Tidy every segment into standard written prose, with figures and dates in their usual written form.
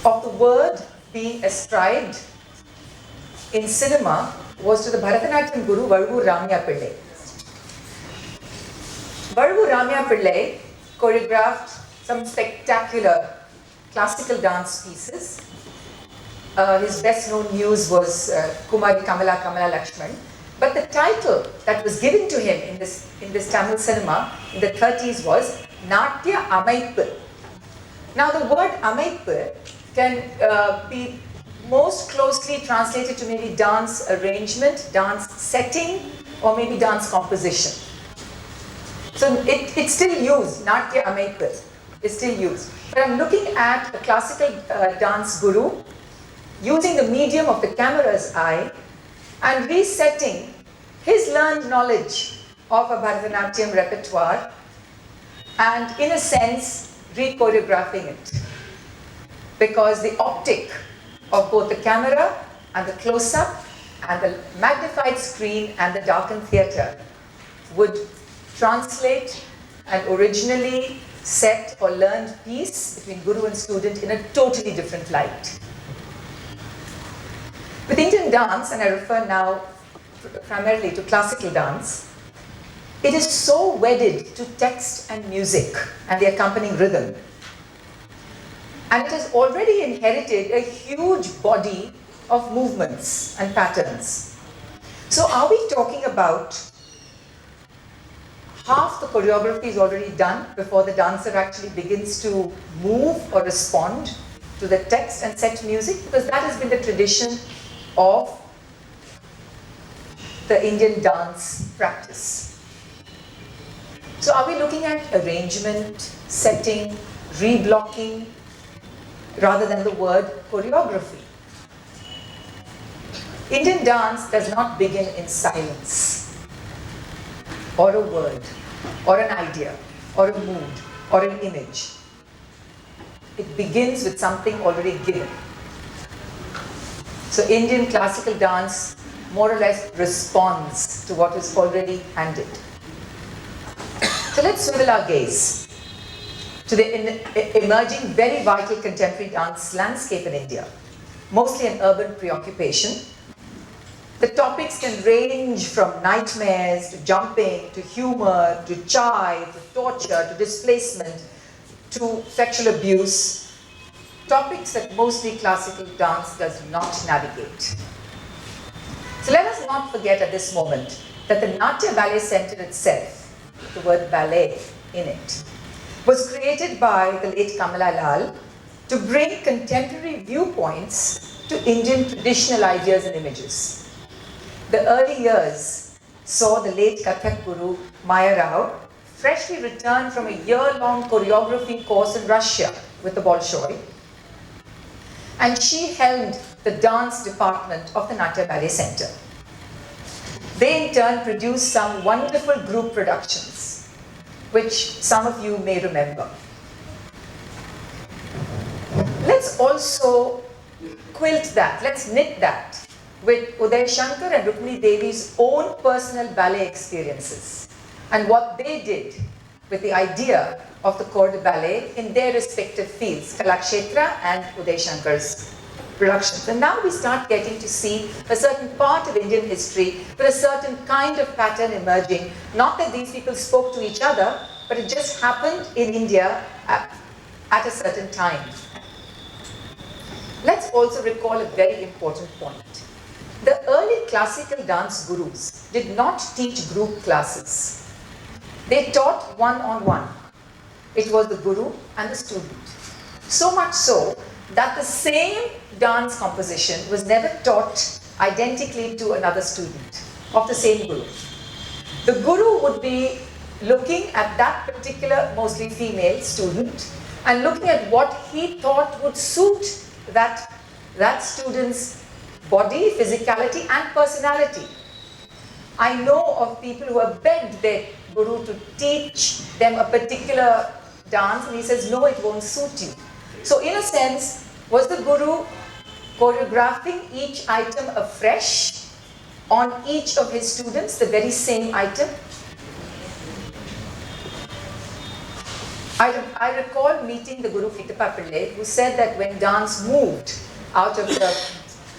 of the word being ascribed in cinema was to the Bharatanatyam guru Varuvu Ramya Pillai. Varuvu Ramya Pillai choreographed some spectacular classical dance pieces. His best known news was Kumari Kamala Kamala Lakshman. But the title that was given to him in this Tamil cinema in the 30s was Natya Amaippu. Now the word Amaippu can be most closely translated to maybe dance arrangement, dance setting, or maybe dance composition. So it's still used, Natya Amaippu is still used. But I'm looking at a classical dance guru using the medium of the camera's eye and resetting his learned knowledge of a Bharatanatyam repertoire and, in a sense, re-choreographing it. Because the optic of both the camera and the close-up and the magnified screen and the darkened theatre would translate an originally set or learned piece between guru and student in a totally different light. With Indian dance, and I refer now primarily to classical dance, it is so wedded to text and music and the accompanying rhythm. And it has already inherited a huge body of movements and patterns. So are we talking about half the choreography is already done before the dancer actually begins to move or respond to the text and set music? Because that has been the tradition of the Indian dance practice. So are we looking at arrangement, setting, reblocking, rather than the word choreography? Indian dance does not begin in silence, or a word, or an idea, or a mood, or an image. It begins with something already given. So Indian classical dance more or less responds to what is already handed. So let's swivel our gaze to the emerging, very vital contemporary dance landscape in India, mostly an urban preoccupation. The topics can range from nightmares to jumping, to humor, to chive, to torture, to displacement, to sexual abuse. Topics that mostly classical dance does not navigate. So let us not forget at this moment that the Natya Ballet Center itself, the word ballet in it, was created by the late Kamala Lal to bring contemporary viewpoints to Indian traditional ideas and images. The early years saw the late Kathak guru Maya Rao freshly returned from a year-long choreography course in Russia with the Bolshoi, and she helmed the dance department of the Natya Ballet Center. They in turn produced some wonderful group productions, which some of you may remember. Let's also quilt that, let's knit that with Uday Shankar and Rukmini Devi's own personal ballet experiences and what they did with the idea of the corps de ballet in their respective fields, Kalakshetra and Uday Shankar's productions. And now we start getting to see a certain part of Indian history with a certain kind of pattern emerging. Not that these people spoke to each other, but it just happened in India at a certain time. Let's also recall a very important point. The early classical dance gurus did not teach group classes. They taught one-on-one. It was the guru and the student. So much so that the same dance composition was never taught identically to another student of the same guru. The guru would be looking at that particular, mostly female student and looking at what he thought would suit that student's body, physicality and personality. I know of people who have begged their guru to teach them a particular dance and he says, no, it won't suit you. So in a sense, was the guru choreographing each item afresh on each of his students, the very same item? I recall meeting the Guru Kitapa Pillai, who said that when dance moved out of the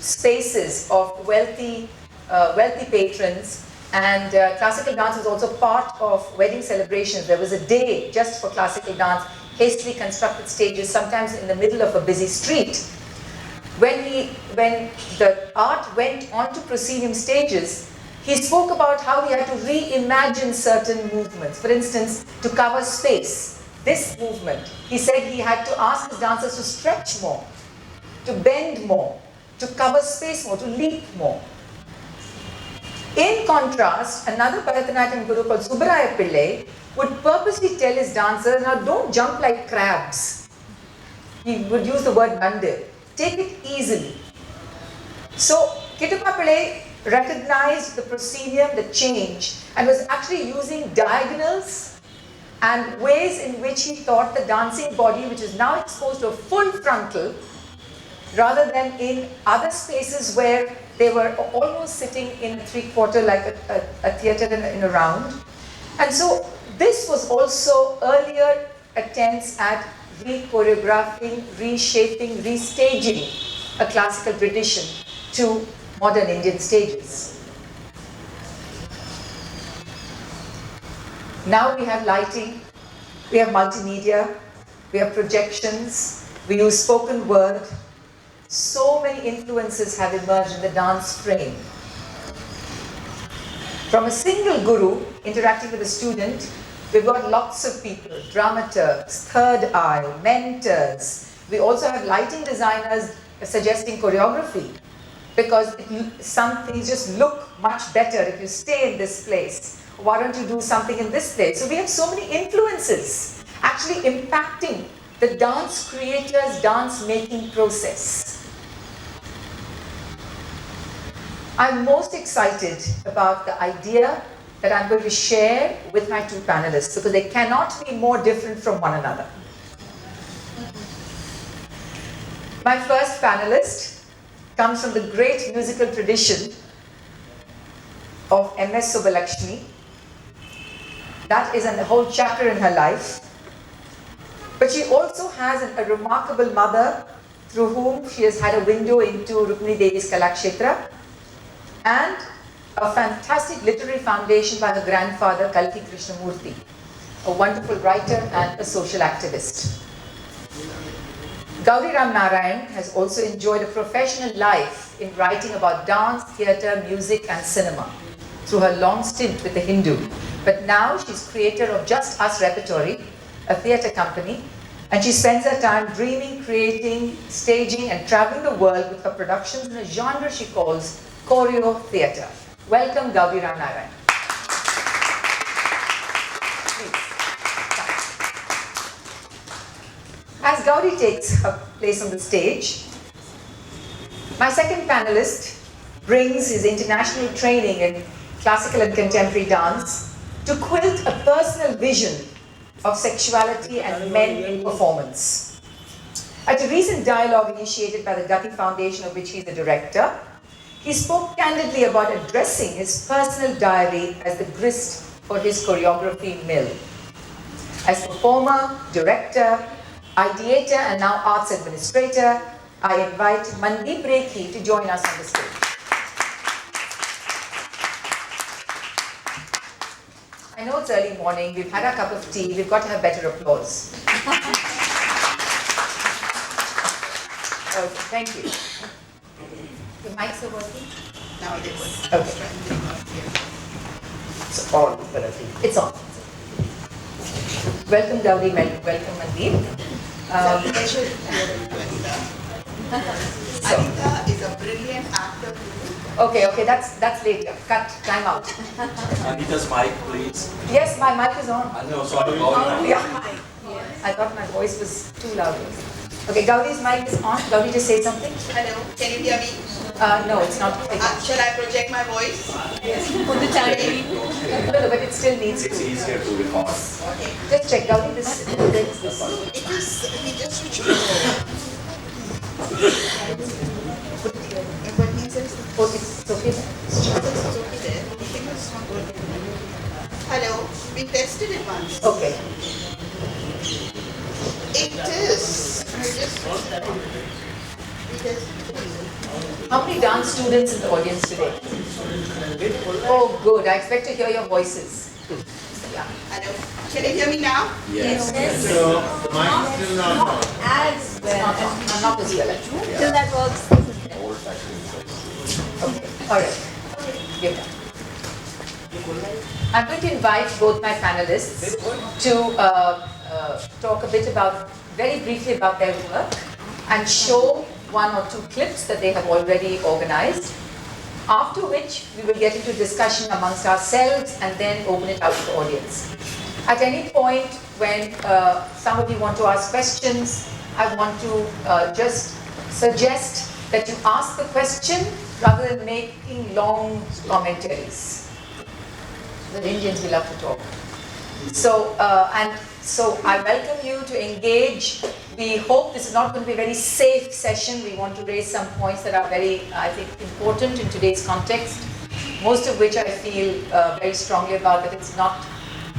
spaces of wealthy patrons, and classical dance was also part of wedding celebrations. There was a day just for classical dance, hastily constructed stages, sometimes in the middle of a busy street. When the art went onto proscenium stages, he spoke about how he had to reimagine certain movements. For instance, to cover space, this movement, he said he had to ask his dancers to stretch more, to bend more, to cover space more, to leap more. In contrast, another Bharatanatyam guru called Subbaraya Pillai would purposely tell his dancers, now don't jump like crabs. He would use the word Mandeep. Take it easily. So, Kitapa Pillai recognized the proscenium, the change, and was actually using diagonals and ways in which he thought the dancing body, which is now exposed to a full frontal, rather than in other spaces where they were almost sitting in a three-quarter, like a theatre in a round. And so this was also earlier attempts at re-choreographing, reshaping, restaging a classical tradition to modern Indian stages. Now we have lighting, we have multimedia, we have projections, we use spoken word. So many influences have emerged in the dance frame. From a single guru interacting with a student, we've got lots of people, dramaturgs, third eye, mentors. We also have lighting designers suggesting choreography, because some things just look much better if you stay in this place. Why don't you do something in this place? So we have so many influences actually impacting the dance creator's dance making process. I'm most excited about the idea that I'm going to share with my two panelists, because they cannot be more different from one another. My first panelist comes from the great musical tradition of M.S. Subbulakshmi. That is a whole chapter in her life. But she also has a remarkable mother through whom she has had a window into Rukmini Devi's Kalakshetra, and a fantastic literary foundation by her grandfather, Kalki Krishnamurti, a wonderful writer and a social activist. Gowri Ramnarayan has also enjoyed a professional life in writing about dance, theatre, music and cinema through her long stint with the Hindu. But now she's creator of Just Us Repertory, a theatre company, and she spends her time dreaming, creating, staging and traveling the world with her productions in a genre she calls choreo theatre. Welcome, Gowri Ramnarayan. As Gowri takes her place on the stage, my second panelist brings his international training in classical and contemporary dance to quilt a personal vision of sexuality and men in performance. At a recent dialogue initiated by the Gati Foundation, of which he is the director, he spoke candidly about addressing his personal diary as the grist for his choreography mill. As performer, director, ideator and now arts administrator, I invite Mandeep Raikhy to join us on the stage. I know it's early morning, we've had a cup of tea, we've got to have better applause. Okay, thank you. The mics are working? Now it is. Okay. It's on, but I think it's on. Welcome Gowri, welcome Mandeep. Pleasure Anita is a brilliant actor. Okay, that's later. Cut, time out. Anita's mic, please. Yes, my mic is on. I know, sorry about Yeah. I thought my voice was too loud. Okay, Gowri's mic is on. Gowri, just say something. Hello, can you hear me? No, it's not. Shall I project my voice? Yes. Put the time. No, but it still needs It's to. easier to record. Okay. Just check, Gowri, this. It is, he just switched me over. But he says, Oh, it's okay. it's okay there. I think it's not good. Hello, we tested it once. Okay. How many dance students in the audience today? Oh, good. I expect to hear your voices. Yeah. Hello. Can you hear me now? Yes. So the mic is still not on. As well. I'm not as well. Till that works. Okay. All right. Give that. I'm going to invite both my panelists to talk a bit about, very briefly about their work and show one or two clips that they have already organized. After which we will get into discussion amongst ourselves and then open it out to the audience. At any point when some of you want to ask questions, I want to just suggest that you ask the question rather than making long commentaries. The Indians will love to talk. So I welcome you to engage. We hope this is not going to be a very safe session. We want to raise some points that are very, I think, important in today's context. Most of which I feel very strongly about, that it's not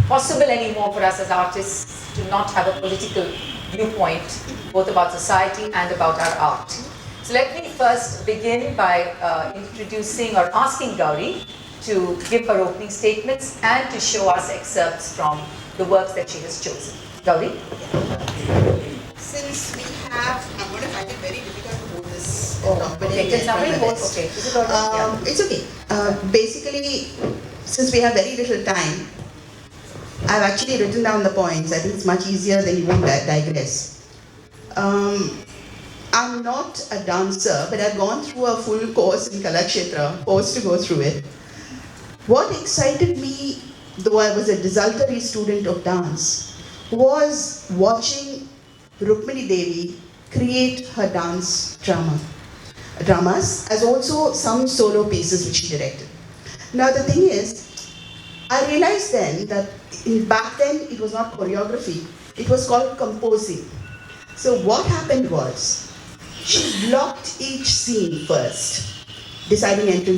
possible anymore for us as artists to not have a political viewpoint, both about society and about our art. So let me first begin by introducing or asking Gowri to give her opening statements and to show us excerpts from the works that she has chosen. Gowri? Since we have, I'm going to find it very difficult to hold this. Okay. Can somebody hold? Okay. Is it all right? Yeah. It's okay. Basically, since we have very little time, I've actually written down the points. I think it's much easier than you won't digress. I'm not a dancer, but I've gone through a full course in Kalakshetra, forced to go through it. What excited me, though I was a desultory student of dance, was watching Rukmini Devi create her dance dramas, as also some solo pieces which she directed. Now the thing is, I realized then that back then it was not choreography, it was called composing. So what happened was, she blocked each scene first, deciding entrance